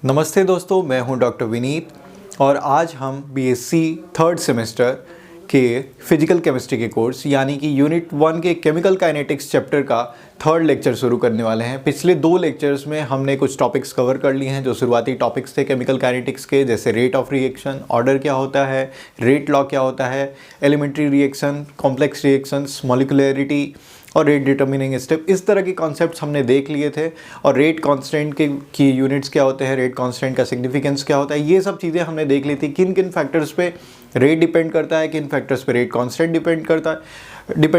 नमस्ते दोस्तों, मैं हूं डॉक्टर विनीत और आज हम बीएससी थर्ड सेमेस्टर के फिजिकल केमिस्ट्री के कोर्स यानी कि यूनिट 1 के केमिकल काइनेटिक्स चैप्टर का थर्ड लेक्चर शुरू करने वाले हैं। पिछले 2 लेक्चर्स में हमने कुछ टॉपिक्स कवर कर लिए हैं जो शुरुआती टॉपिक्स थे केमिकल काइनेटिक्स के, जैसे रेट ऑफ रिएक्शन, ऑर्डर क्या होता है, रेट लॉ क्या होता है, elementary reaction, complex reactions, molecularity और रेट डिटर्मिनिंग स्टेप। इस तरह के कॉन्सेप्ट्स हमने देख लिए थे। और रेट कांस्टेंट की यूनिट्स क्या होते हैं, रेट कांस्टेंट का सिग्निफिकेंस क्या होता है, ये सब चीज़ें हमने देख ली थी। किन किन फैक्टर्स पे रेट डिपेंड करता है, किन फैक्टर्स पे रेट कांस्टेंट डिपेंड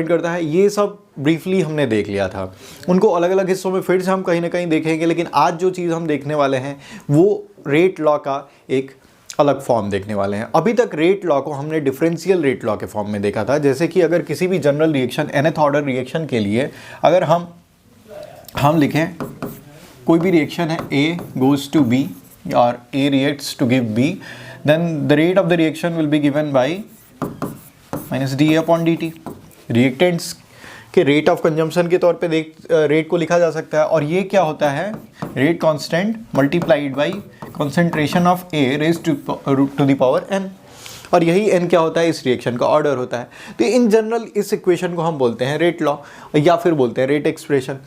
करता है, ये सब ब्रीफली हमने देख लिया था। उनको अलग अलग हिस्सों में फिर से हम कहीं ना कहीं देखेंगे, लेकिन आज जो चीज़ हम देखने वाले हैं वो रेट लॉ का एक अलग फॉर्म देखने वाले हैं। अभी तक रेट लॉ को हमने डिफरेंशियल रेट लॉ के फॉर्म में देखा था। जैसे कि अगर किसी भी general reaction nth order reaction के लिए अगर हम लिखें कोई भी रिएक्शन है A goes to B और A reacts to give B, then the rate of the reaction will be given by minus dA upon dt। Reactants के रेट ऑफ कंजम्पशन के तौर पे रेट को लिखा जा सकता है और ये क्या होता है, rate constant multiplied by concentration of A raise to the power n। और यही n क्या होता है, इस रिएक्शन का ऑर्डर होता है। तो इन जनरल इस इक्वेशन को हम बोलते हैं रेट लॉ या फिर बोलते हैं रेट एक्सप्रेशन।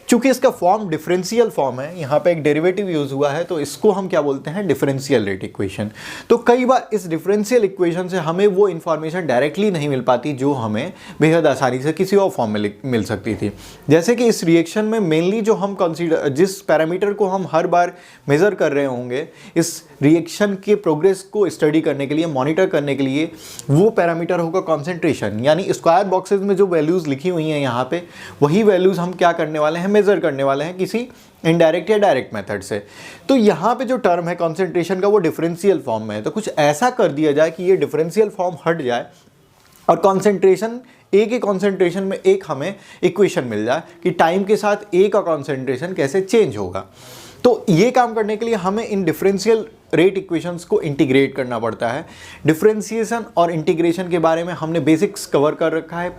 चूंकि इसका फॉर्म डिफरेंशियल फॉर्म है, यहाँ पे एक डेरिवेटिव यूज हुआ है, तो इसको हम क्या बोलते हैं, डिफरेंशियल रेट इक्वेशन। तो कई बार इस डिफरेंशियल इक्वेशन से हमें वो इन्फॉर्मेशन डायरेक्टली नहीं मिल पाती जो हमें बेहद आसानी से किसी और फॉर्म में मिल सकती थी। जैसे कि इस रिएक्शन में मेनली जो हम जिस पैरामीटर को हम हर बार मेज़र कर रहे होंगे इस रिएक्शन के प्रोग्रेस को स्टडी करने के लिए, मॉनिटर करने के लिए, वो पैरामीटर होगा कॉन्सेंट्रेशन। यानी स्क्वायर बॉक्सेस में जो वैल्यूज़ लिखी हुई हैं यहाँ पे, वही वैल्यूज़ हम क्या करने वाले हैं, मेजर करने वाले हैं किसी इनडायरेक्ट या डायरेक्ट मेथड से। तो यहाँ पे जो टर्म है कॉन्सेंट्रेशन का वो डिफरेंशियल फॉर्म में है। तो कुछ ऐसा कर दिया जाए कि ये डिफरेंशियल फॉर्म हट जाए और कॉन्सेंट्रेशन ए के कॉन्सेंट्रेशन में एक हमें इक्वेशन मिल जाए कि टाइम के साथ ए का कॉन्सेंट्रेशन कैसे चेंज होगा। तो ये काम करने के लिए हमें इन डिफरेंशियल रेट इक्वेशंस को इंटीग्रेट करना पड़ता है। डिफरेंशिएशन और इंटीग्रेशन के बारे में हमने बेसिक्स कवर कर रखा है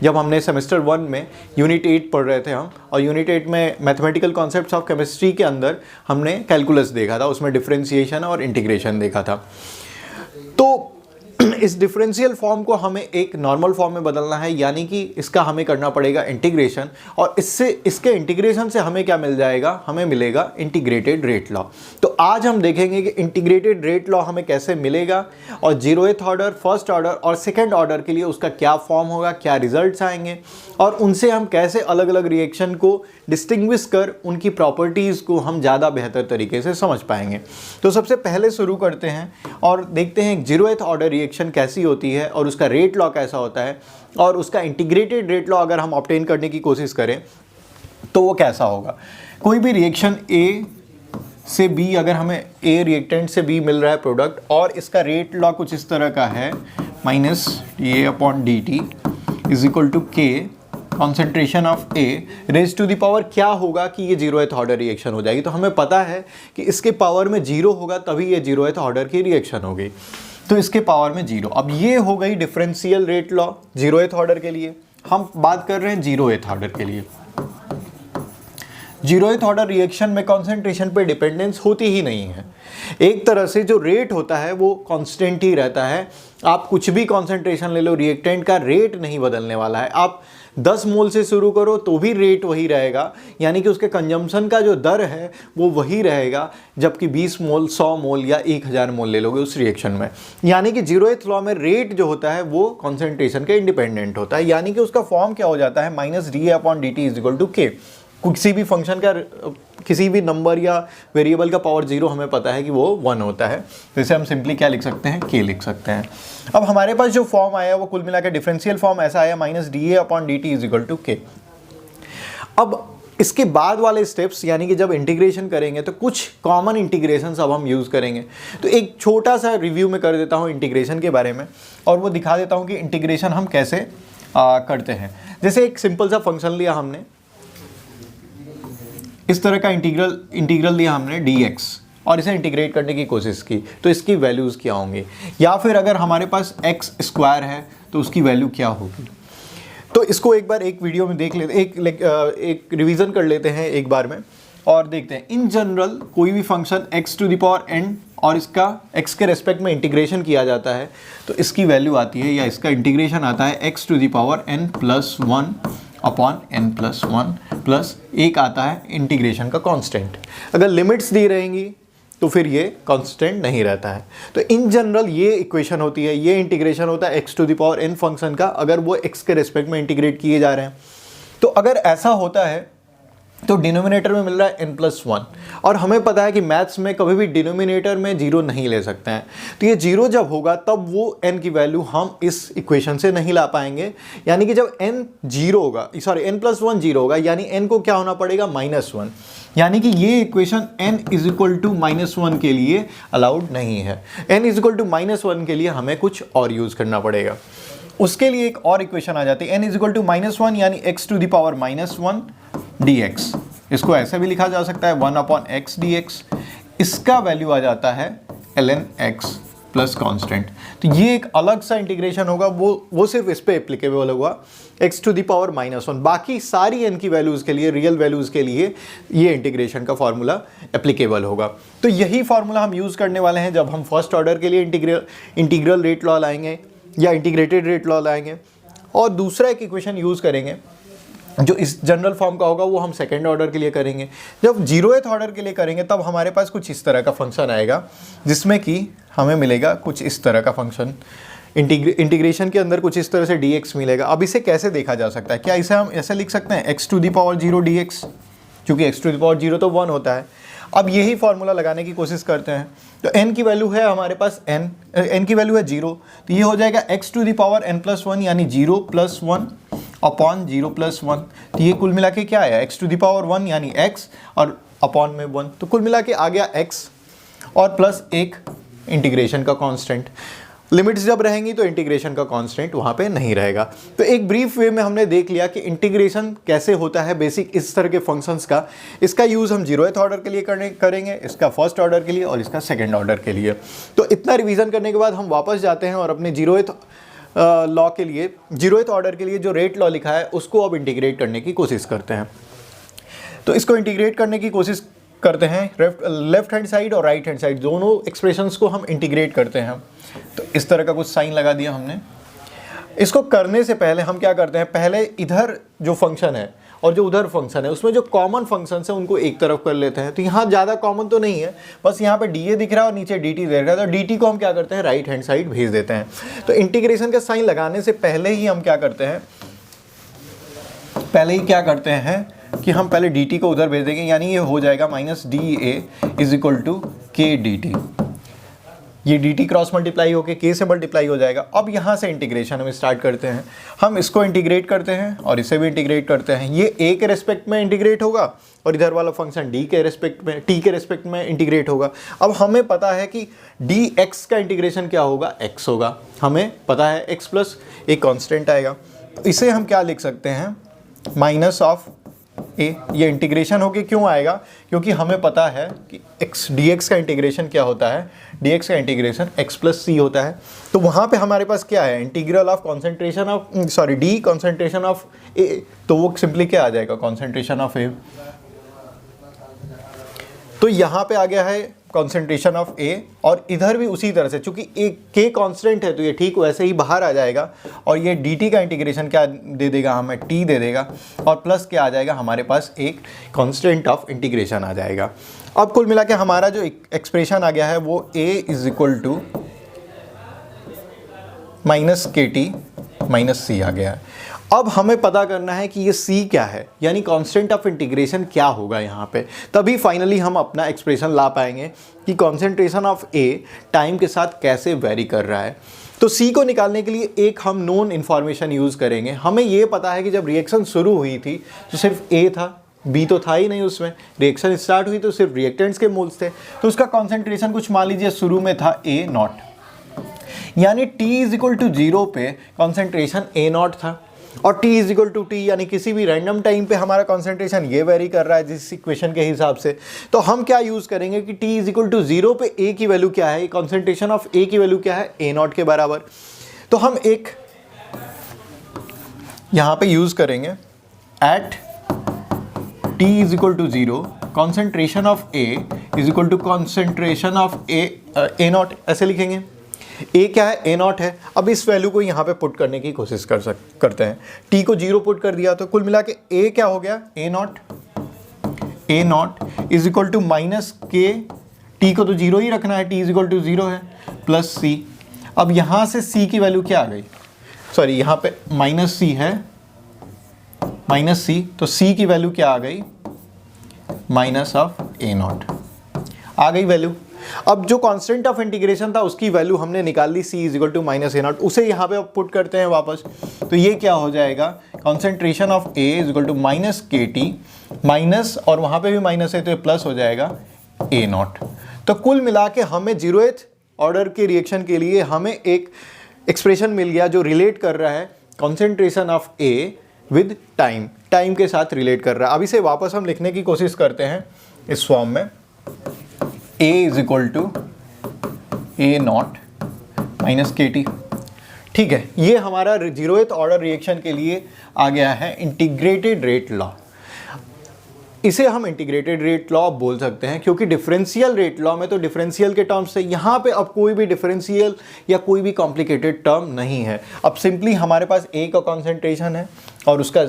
जब हमने सेमेस्टर 1 में यूनिट 8 पढ़ रहे थे हम, और यूनिट 8 में मैथमेटिकल कॉन्सेप्ट्स ऑफ केमिस्ट्री के अंदर हमने कैलकुलस देखा था, उसमें डिफरेंशिएशन और इंटीग्रेशन देखा था। तो इस डिफरेंशियल फॉर्म को हमें एक नॉर्मल फॉर्म में बदलना है, यानी कि इसका हमें करना पड़ेगा इंटीग्रेशन, और इसके इंटीग्रेशन से हमें क्या मिल जाएगा, हमें मिलेगा इंटीग्रेटेड रेट लॉ। तो आज हम देखेंगे कि इंटीग्रेटेड रेट लॉ हमें कैसे मिलेगा और 0th ऑर्डर, फर्स्ट ऑर्डर और सेकेंड ऑर्डर के लिए उसका क्या फॉर्म होगा, क्या रिजल्ट्स आएंगे, और उनसे हम कैसे अलग अलग रिएक्शन को डिस्टिंग्विश कर उनकी प्रॉपर्टीज़ को हम ज़्यादा बेहतर तरीके से समझ पाएंगे। तो सबसे पहले शुरू करते हैं और देखते हैं 0th ऑर्डर रिएक्शन कैसी होती है और उसका रेट लॉ कैसा होता है, और उसका इंटीग्रेटेड रेट लॉ अगर हम ऑब्टेन करने की कोशिश करें तो वो कैसा होगा। कोई भी रिएक्शन ए से बी, अगर हमें ए रिएक्टेंट से बी मिल रहा है प्रोडक्ट, और इसका रेट लॉ कुछ इस तरह का है, minus A upon D T is equal to k concentration of A raise to the power, क्या होगा कि ये 0th ऑर्डर रिएक्शन हो जाएगी। तो हमें पता है कि इसके पावर में 0 होगा तभी ये 0th ऑर्डर की रिएक्शन होगी, तो इसके पावर में 0। अब ये हो गई differential rate law 0th order के लिए। हम बात कर रहे हैं 0th ऑर्डर के लिए। 0th ऑर्डर रिएक्शन में कॉन्सेंट्रेशन पे डिपेंडेंस होती ही नहीं है। एक तरह से जो रेट होता है वो कांस्टेंट ही रहता है। आप कुछ भी कॉन्सेंट्रेशन ले लो, रिएक्टेंट का रेट नहीं बदलने वाला है। आप 10 मोल से शुरू करो तो भी रेट वही रहेगा, यानी कि उसके कंजम्पशन का जो दर है वो वही रहेगा, जबकि 20 मोल, 100 मोल या 1000 मोल ले लोगे उस रिएक्शन में। यानी कि 0th लॉ में रेट जो होता है वो कॉन्सेंट्रेशन के इंडिपेंडेंट होता है, यानी कि उसका फॉर्म क्या हो जाता है, minus d upon D T is equal to k. किसी भी फंक्शन का, किसी भी नंबर या वेरिएबल का पावर 0 हमें पता है कि वो 1 होता है, तो इसे हम सिंपली क्या लिख सकते हैं, के लिख सकते हैं। अब हमारे पास जो फॉर्म आया वो कुल मिलाकर डिफरेंशियल फॉर्म ऐसा आया, minus d A upon D T is equal to k. अब इसके बाद वाले स्टेप्स, यानी कि जब इंटीग्रेशन करेंगे तो कुछ कॉमन इंटीग्रेशन अब हम यूज़ करेंगे। तो एक छोटा सा रिव्यू में कर देता हूँ इंटीग्रेशन के बारे में, और वो दिखा देता हूँ कि इंटीग्रेशन हम कैसे करते हैं। जैसे एक सिंपल सा फंक्शन लिया हमने, इस तरह का इंटीग्रल लिया हमने dx, और इसे इंटीग्रेट करने की कोशिश की, तो इसकी वैल्यूज़ क्या होंगी, या फिर अगर हमारे पास x स्क्वायर है तो उसकी वैल्यू क्या होगी। तो इसको एक बार एक वीडियो में देख लेते, एक रिवीजन कर लेते हैं एक बार में। और देखते हैं इन जनरल कोई भी function x to the power n और इसका x के रेस्पेक्ट में इंटीग्रेशन किया जाता है तो इसकी वैल्यू आती है या इसका इंटीग्रेशन आता है x to the power n plus 1 upon n plus 1 plus एक आता है इंटीग्रेशन का कांस्टेंट। अगर लिमिट्स दी रहेंगी तो फिर ये कांस्टेंट नहीं रहता है। तो इन जनरल ये इक्वेशन होती है, ये इंटीग्रेशन होता है x to the power n function का अगर वो x के रेस्पेक्ट में इंटीग्रेट किए जा रहे हैं। तो अगर ऐसा होता है तो डिनोमिनेटर में मिल रहा है n+1 और हमें पता है कि मैथ्स में कभी भी डिनोमिनेटर में जीरो नहीं ले सकते हैं। तो ये जीरो जब होगा तब वो n की वैल्यू हम इस इक्वेशन से नहीं ला पाएंगे, यानी कि जब n जीरो होगा, सॉरी n+1 जीरो होगा यानी n को क्या होना पड़ेगा -1, यानी कि ये इक्वेशन n = -1 के लिए अलाउड नहीं है। n = -1 के लिए हमें कुछ और यूज़ करना पड़ेगा। उसके लिए एक और इक्वेशन आ जाती है n = -1 यानी x to the power -1 dx। इसको ऐसे भी लिखा जा सकता है 1/x dx। इसका वैल्यू आ जाता है ln x प्लस कॉन्स्टेंट। तो ये एक अलग सा इंटीग्रेशन होगा, वो सिर्फ इस पे एप्लीकेबल होगा x टू द पावर -1। बाकी सारी n की वैल्यूज़ के लिए, रियल वैल्यूज़ के लिए ये इंटीग्रेशन का फॉर्मूला एप्लीकेबल होगा। तो यही फॉर्मूला हम यूज़ करने वाले हैं जब हम फर्स्ट ऑर्डर के लिए इंटीग्रल रेट लॉ लाएंगे या इंटीग्रेटेड रेट लॉ लाएंगे। और दूसरा एक इक्वेशन यूज़ करेंगे जो इस जनरल फॉर्म का होगा, वो हम सेकेंड ऑर्डर के लिए करेंगे। जब 0th ऑर्डर के लिए करेंगे तब हमारे पास कुछ इस तरह का फंक्शन आएगा जिसमें कि हमें मिलेगा कुछ इस तरह का फंक्शन। इंटीग्रेशन के अंदर कुछ इस तरह से dx मिलेगा। अब इसे कैसे देखा जा सकता है? क्या इसे हम ऐसे लिख सकते हैं x to the power 0 dx, क्योंकि x टू द पावर 0 तो 1 होता है। अब यही फॉर्मूला लगाने की कोशिश करते हैं। तो n की वैल्यू है हमारे पास n की वैल्यू है 0, तो ये हो जाएगा x to the power n+1 यानी 0 + 1 अपॉन 0 + 1। तो ये कुल मिला के क्या आया, x टू द पावर 1 यानी x और अपॉन में 1, तो कुल मिला के आ गया x और प्लस एक इंटीग्रेशन का कांस्टेंट। लिमिट्स जब रहेंगी तो इंटीग्रेशन का कांस्टेंट वहाँ पे नहीं रहेगा। तो एक ब्रीफ वे में हमने देख लिया कि इंटीग्रेशन कैसे होता है बेसिक इस तरह के फंक्शंस का। इसका यूज़ हम 0th ऑर्डर के लिए करेंगे, इसका फर्स्ट ऑर्डर के लिए और इसका सेकंड ऑर्डर के लिए। तो इतना रिवीजन करने के बाद हम वापस जाते हैं और अपने 0th लॉ के लिए, 0th ऑर्डर के लिए जो रेट लॉ लिखा है उसको अब इंटीग्रेट करने की कोशिश करते हैं। तो इसको इंटीग्रेट करने की कोशिश करते हैं, लेफ्ट हैंड साइड और राइट हैंड साइड दोनों एक्सप्रेशंस को हम इंटीग्रेट करते हैं। तो इस तरह का कुछ साइन लगा दिया हमने। इसको करने से पहले हम क्या करते हैं, पहले इधर जो फंक्शन है और जो उधर फंक्शन है उसमें जो कॉमन फंक्शन है उनको एक तरफ कर लेते हैं। तो यहाँ ज़्यादा कॉमन तो नहीं है, बस यहाँ पे dA दिख रहा है और नीचे dt दिख रहा है, तो dt को हम क्या करते हैं राइट हैंड साइड भेज देते हैं। तो इंटीग्रेशन का साइन लगाने से पहले ही हम क्या करते हैं, कि हम पहले dt को उधर भेज देंगे, यानी ये हो जाएगा -dA = k dt। ये dt क्रॉस मल्टीप्लाई होकर k से मल्टीप्लाई हो जाएगा। अब यहाँ से इंटीग्रेशन हम स्टार्ट करते हैं। हम इसको इंटीग्रेट करते हैं और इसे भी इंटीग्रेट करते हैं। ये a के रेस्पेक्ट में इंटीग्रेट होगा और इधर वाला फंक्शन t के रेस्पेक्ट में इंटीग्रेट होगा। अब हमें पता है कि dx का इंटीग्रेशन क्या होगा, x होगा। हमें पता है x प्लस एक कॉन्स्टेंट आएगा। इसे हम क्या लिख सकते हैं, -a। ये इंटीग्रेशन होके क्यों आएगा, क्योंकि हमें पता है कि dx का इंटीग्रेशन क्या होता है, dx का इंटीग्रेशन x + c होता है। तो वहाँ पे हमारे पास क्या है, integral of concentration of d concentration of a, तो वो सिंपली क्या आ जाएगा, कॉन्सेंट्रेशन ऑफ a। तो यहाँ पे आ गया है कॉन्सेंट्रेशन ऑफ a और इधर भी उसी तरह से, चूंकि एक k कांस्टेंट है तो ये ठीक वैसे ही बाहर आ जाएगा और ये dt का इंटीग्रेशन क्या दे देगा, हमें t दे देगा और प्लस क्या आ जाएगा, हमारे पास एक कांस्टेंट ऑफ इंटीग्रेशन आ जाएगा। अब कुल मिला के हमारा जो एक्सप्रेशन आ गया है वो a = -kt - c आ गया है। अब हमें पता करना है कि ये c क्या है, यानी कांस्टेंट ऑफ इंटीग्रेशन क्या होगा यहाँ पे, तभी फाइनली हम अपना एक्सप्रेशन ला पाएंगे कि कॉन्सेंट्रेशन ऑफ a टाइम के साथ कैसे वेरी कर रहा है। तो c को निकालने के लिए एक हम नोन इन्फॉर्मेशन यूज़ करेंगे। हमें ये पता है कि जब रिएक्शन शुरू हुई थी तो सिर्फ a था, b तो था ही नहीं उसमें। रिएक्शन स्टार्ट हुई तो सिर्फ रिएक्टेंट्स के मोल्स थे, तो उसका कॉन्सेंट्रेशन कुछ मान लीजिए शुरू में था a0, यानी t = 0 पे कॉन्सेंट्रेशन a0 था और t = t, यानी किसी भी रैंडम टाइम पे हमारा कॉन्सेंट्रेशन ये वेरी कर रहा है जिस इक्वेशन के हिसाब से। तो हम क्या यूज़ करेंगे कि t = 0 पे a की वैल्यू क्या है, कॉन्सेंट्रेशन ऑफ a की वैल्यू क्या है, a0 के बराबर। तो हम एक यहाँ पे यूज़ करेंगे at t = 0 concentration of A is equal to concentration of A naught, ऐसे लिखेंगे। ए क्या है, ए नॉट है। अब इस वैल्यू को यहाँ पे पुट करने की कोशिश करते हैं। टी को 0 पुट कर दिया तो कुल मिला के ए क्या हो गया, A naught is equal to minus k, t को तो 0 ही रखना है, टी इज इक्वल टू 0 है, प्लस सी। अब यहाँ से सी की वैल्यू क्या आ गई, सॉरी यहाँ पे माइनस सी है, माइनस सी, तो सी की वैल्यू क्या आ गई, माइनस ऑफ ए नॉट आ गई वैल्यू। अब जो कांस्टेंट ऑफ इंटीग्रेशन था उसकी वैल्यू हमने निकाल ली, c is equal to minus A naught, उसे यहाँ पे पुट करते हैं वापस। तो ये क्या हो जाएगा, concentration of A is equal to minus k t, minus और वहाँ पे भी माइनस है तो ये प्लस हो जाएगा ए नॉट। तो कुल मिला के हमें 0th ऑर्डर के रिएक्शन के लिए हमें एक एक्सप्रेशन मिल गया जो रिलेट कर रहा है concentration of A with time, time के साथ रिलेट कर रहा है। अब इसे वापस हम लिखने की कोशिश करते हैं इस फॉर्म में, A is equal to A naught minus k t. ठीक है, ये हमारा 0th ऑर्डर रिएक्शन के लिए आ गया है इंटीग्रेटेड रेट लॉ। इसे हम इंटीग्रेटेड रेट लॉ बोल सकते हैं क्योंकि डिफरेंशियल रेट लॉ में तो डिफरेंशियल के टर्म्स से, यहाँ पे अब कोई भी डिफरेंशियल या कोई भी कॉम्प्लिकेटेड टर्म नहीं है। अब सिंपली हमारे पास ए का कॉन्सेंट्रेशन है और उसका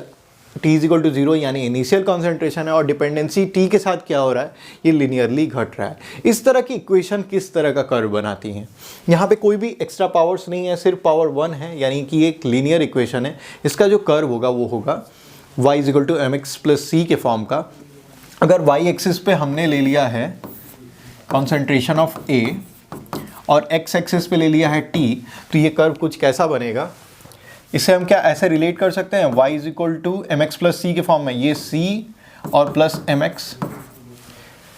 t इज इक्वल टू 0 यानी इनिशियल कॉन्सेंट्रेशन है, और डिपेंडेंसी t के साथ क्या हो रहा है, ये लिनियरली घट रहा है। इस तरह की इक्वेशन किस तरह का कर्व बनाती हैं, यहाँ पे कोई भी एक्स्ट्रा पावर्स नहीं है, सिर्फ पावर 1 है, यानी कि एक लीनियर इक्वेशन है। इसका जो कर्व होगा वो होगा y is equal to m x plus c के फॉर्म का। अगर y एक्सिस पे हमने ले लिया है कॉन्सेंट्रेशन ऑफ a और x एक्सिस पे ले लिया है t, तो ये कर्व कुछ कैसा बनेगा, इसे हम क्या ऐसे रिलेट कर सकते हैं, y is equal to m x plus c के फॉर्म में, ये c और प्लस एम एक्स,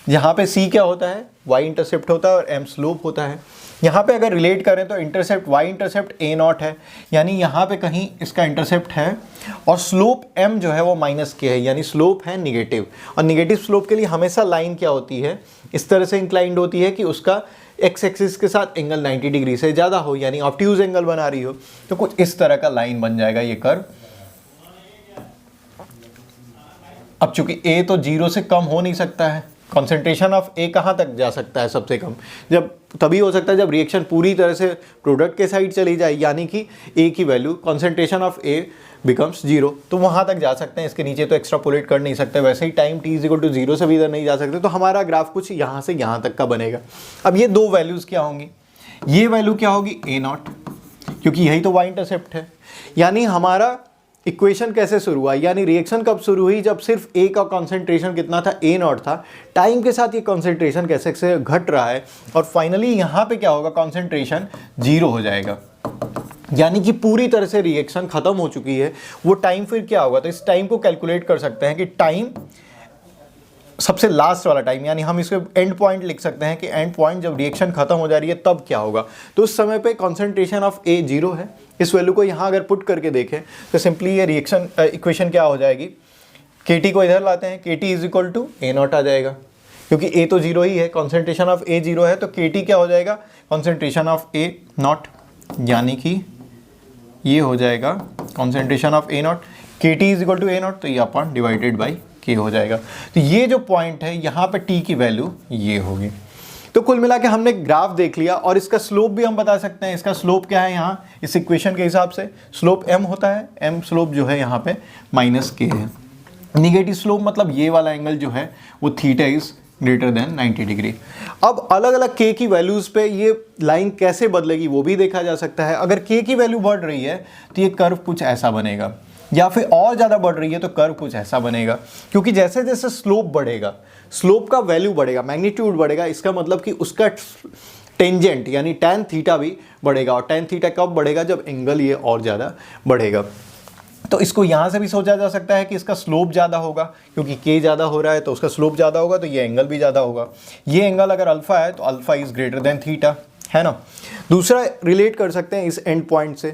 यहाँ पे c क्या होता है, y इंटरसेप्ट होता है और m स्लोप होता है। यहाँ पे अगर रिलेट करें तो intercept y intercept a not है, यानी यहाँ पे कहीं इसका इंटरसेप्ट है, और स्लोप m जो है वो माइनस के है, यानी स्लोप है निगेटिव। और निगेटिव स्लोप के लिए हमेशा लाइन क्या होती है, इस तरह से इंक्लाइंड होती है कि उसका एक्स एक्सिस के साथ एंगल 90 डिग्री से ज़्यादा हो, यानी ऑब्ट्यूज एंगल बना रही हो। तो कुछ इस तरह का लाइन बन जाएगा ये कर्व। अब चूंकि a तो 0 से कम हो नहीं सकता है, कॉन्सेंट्रेशन ऑफ ए कहाँ तक जा सकता है सबसे कम, जब तभी हो सकता है जब रिएक्शन पूरी तरह से प्रोडक्ट के साइड चली जाए, यानी कि ए की value concentration of A becomes 0, तो वहाँ तक जा सकते हैं, इसके नीचे तो एक्स्ट्रापोलेट कर नहीं सकते। वैसे ही time t is equal to 0 से भी इधर नहीं जा सकते, तो हमारा ग्राफ कुछ यहाँ से यहाँ तक का बनेगा। अब ये दो वैल्यूज़ क्या होंगी, ये वैल्यू क्या होगी ए नॉट, क्योंकि यही तो y इंटरसेप्ट है। यानी हमारा इक्वेशन कैसे शुरू हुआ, यानी रिएक्शन कब शुरू हुई, जब सिर्फ ए का कॉन्सेंट्रेशन कितना था, ए नॉट था। टाइम के साथ ये कॉन्सेंट्रेशन कैसे कैसे घट रहा है, और फाइनली यहाँ पे क्या होगा, कॉन्सेंट्रेशन 0 हो जाएगा, यानी कि पूरी तरह से रिएक्शन खत्म हो चुकी है। वो टाइम फिर क्या होगा, तो इस टाइम को कैलकुलेट कर सकते हैं कि टाइम सबसे लास्ट वाला टाइम, यानी हम इसको एंड पॉइंट लिख सकते हैं कि एंड पॉइंट जब रिएक्शन खत्म हो जा रही है तब क्या होगा। तो उस समय पे कॉन्सेंट्रेशन ऑफ ए 0 है। इस वैल्यू को यहाँ अगर पुट करके देखें तो सिंपली ये रिएक्शन इक्वेशन क्या हो जाएगी, के को इधर लाते हैं, k t is equal to A naught आ जाएगा, क्योंकि ए तो 0 ही है, कॉन्सेंट्रेशन ऑफ ए 0 है, तो के टी क्या हो जाएगा, कॉन्सेंट्रेशन ऑफ ए नॉट, यानी कि ये हो जाएगा concentration of A naught, k t is equal to A naught, तो ये अपॉन डिवाइडेड बाई के हो जाएगा। तो ये जो पॉइंट है यहाँ पे टी की वैल्यू ये होगी। तो कुल मिला के हमने ग्राफ देख लिया, और इसका स्लोप भी हम बता सकते हैं। इसका स्लोप क्या है, यहाँ इस इक्वेशन के हिसाब से स्लोप m होता है, m स्लोप जो है यहाँ पे माइनस के है। निगेटिव स्लोप मतलब ये वाला एंगल जो है वो theta is greater than 90 degree. अब अलग अलग k की वैल्यूज़ पे ये लाइन कैसे बदलेगी वो भी देखा जा सकता है। अगर k की वैल्यू बढ़ रही है तो ये कर्व कुछ ऐसा बनेगा, या फिर और ज़्यादा बढ़ रही है तो कर्व कुछ ऐसा बनेगा, क्योंकि जैसे जैसे स्लोप बढ़ेगा, स्लोप का वैल्यू बढ़ेगा, मैग्नीट्यूड बढ़ेगा, इसका मतलब कि उसका टेंजेंट यानी tan थीटा भी बढ़ेगा। और tan थीटा कब बढ़ेगा, जब एंगल ये और ज़्यादा बढ़ेगा। तो इसको यहाँ से भी सोचा जा सकता है कि इसका स्लोप ज़्यादा होगा, क्योंकि k ज़्यादा हो रहा है तो उसका स्लोप ज़्यादा होगा, तो ये एंगल भी ज़्यादा होगा। ये एंगल अगर अल्फ़ा है तो alpha is greater than theta, है ना। दूसरा रिलेट कर सकते हैं इस एंड पॉइंट से,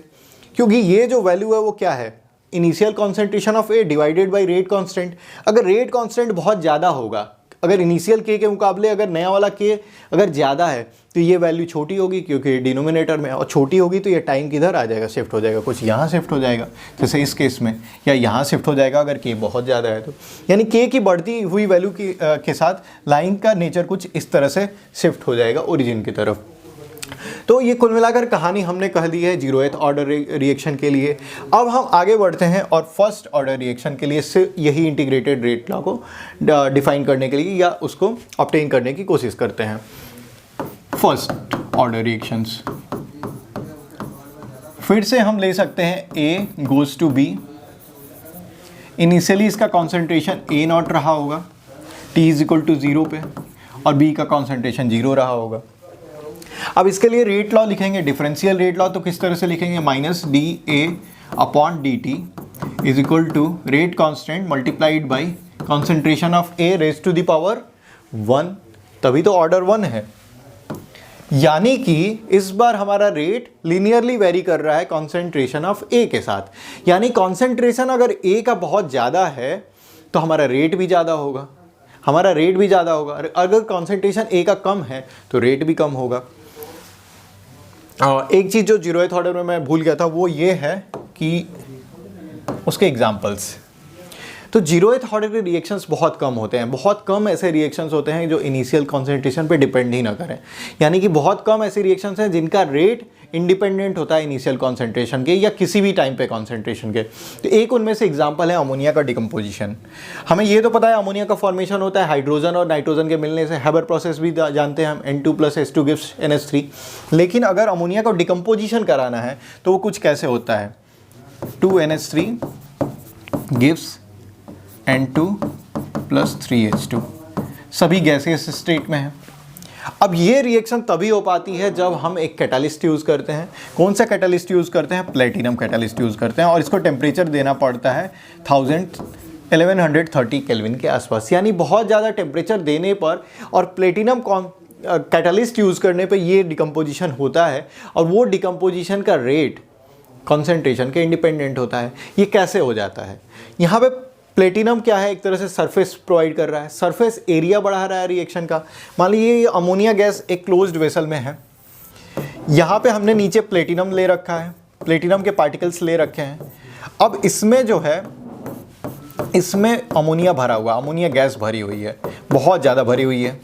क्योंकि ये जो वैल्यू है वो क्या है, initial concentration of A divided by rate constant. अगर रेट कांस्टेंट बहुत ज़्यादा होगा, अगर इनिशियल के मुकाबले अगर नया वाला के अगर ज़्यादा है तो ये वैल्यू छोटी होगी क्योंकि डिनोमिनेटर में, और छोटी होगी तो ये टाइम किधर आ जाएगा, शिफ्ट हो जाएगा, कुछ यहाँ शिफ्ट हो जाएगा जैसे इस केस में, या यहाँ शिफ्ट हो जाएगा अगर के बहुत ज़्यादा है तो। यानी के की बढ़ती हुई वैल्यू के साथ लाइन का नेचर कुछ इस तरह से शिफ्ट हो जाएगा ओरिजिन की तरफ। तो ये कुल मिलाकर कहानी हमने कह दी है 0th ऑर्डर रिएक्शन के लिए। अब हम आगे बढ़ते हैं और फर्स्ट ऑर्डर रिएक्शन के लिए सिर्फ यही इंटीग्रेटेड रेट लॉ को डिफाइन करने के लिए या उसको ऑब्टेन करने की कोशिश करते हैं। फर्स्ट ऑर्डर रिएक्शंस फिर से हम ले सकते हैं A goes to B। Initially इसका कॉन्सेंट्रेशन A0 रहा होगा T इज इक्वल टू 0 पे, और B का कॉन्सेंट्रेशन 0 रहा होगा। अब इसके लिए रेट लॉ लिखेंगे, डिफरेंशियल रेट लॉ, तो किस तरह से लिखेंगे, minus dA/dt is equal to rate constant multiplied by concentration of A raise to the power 1, तभी तो ऑर्डर 1 है। यानी कि इस बार हमारा रेट लीनियरली वेरी कर रहा है कॉन्सेंट्रेशन ऑफ A के साथ। यानी कॉन्सेंट्रेशन अगर A का बहुत ज़्यादा है तो हमारा रेट भी ज़्यादा होगा, हमारा रेट भी ज़्यादा होगा। अगर कॉन्सेंट्रेशन A का कम है तो रेट भी कम होगा। एक चीज़ जो 0th ऑर्डर में मैं भूल गया था वो ये है कि उसके एग्जांपल्स। तो 0th ऑर्डर के रिएक्शंस बहुत कम होते हैं, बहुत कम ऐसे रिएक्शंस होते हैं जो इनिशियल कॉन्सेंट्रेशन पे डिपेंड ही ना करें। यानी कि बहुत कम ऐसे रिएक्शंस हैं जिनका रेट इंडिपेंडेंट होता है इनिशियल कॉन्सेंट्रेशन के या किसी भी टाइम पे कॉन्सेंट्रेशन के। तो एक उनमें से एग्जांपल है अमोनिया का डिकम्पोजिशन। हमें ये तो पता है अमोनिया का फॉर्मेशन होता है हाइड्रोजन और नाइट्रोजन के मिलने से, हैबर प्रोसेस भी जानते हैं हम, N2+H2 गिव्स NH3। लेकिन अगर अमोनिया को डिकम्पोजिशन कराना है तो वो कुछ कैसे होता है, 2NH3 गिव्स N2+3H2, सभी गैसियस स्टेट में है। अब ये रिएक्शन तभी हो पाती है जब हम एक कैटालिस्ट यूज़ करते हैं। कौन सा कैटालिस्ट यूज़ करते हैं, प्लेटिनम कैटालिस्ट यूज़ करते हैं, और इसको टेम्परेचर देना पड़ता है 1130 केल्विन के आसपास। यानी बहुत ज़्यादा टेम्परेचर देने पर और प्लेटिनम कैटालिस्ट यूज़ करने पर ये डिकम्पोजिशन होता है, और वो डिकम्पोजिशन का रेट कॉन्सेंट्रेशन के इंडिपेंडेंट होता है। ये कैसे हो जाता है, यहाँ पे प्लेटिनम क्या है, एक तरह से सरफेस प्रोवाइड कर रहा है, सरफेस एरिया बढ़ा रहा है रिएक्शन का। मान लीजिए ये अमोनिया गैस एक क्लोज्ड वेसल में है, यहाँ पे हमने नीचे प्लेटिनम ले रखा है, प्लेटिनम के पार्टिकल्स ले रखे हैं। अब इसमें जो है, इसमें अमोनिया भरा हुआ, अमोनिया गैस भरी हुई है, बहुत ज़्यादा भरी हुई है,